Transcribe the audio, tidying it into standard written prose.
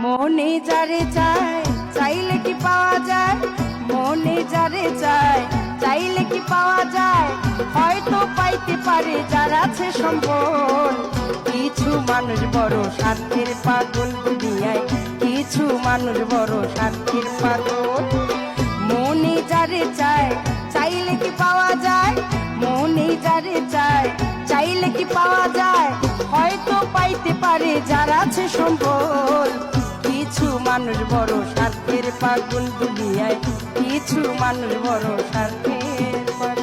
মনে যারে চায় চাইলে কি পাওয়া যায়, মনে যারে চায় চাইলে কি পাওয়া যায়, হয়তো পাইতে পারে যার আছে সম্বল। কিছু মানুষ বড় স্বার্থের পাগল দুনিয়ায়, কিছু মানুষ বড় স্বার্থের পাগল। মনে যারে চায় চাইলে কি পাওয়া যায়, মনে যারে চায় চাইলে কি পাওয়া যায়, হয়তো পাইতে পারে যার আছে সম্বল। কিছু মানুষ বড় স্বার্থের পাগল দুনিয়ায়, কিছু মানুষ বড় স্বার্থের পাগল।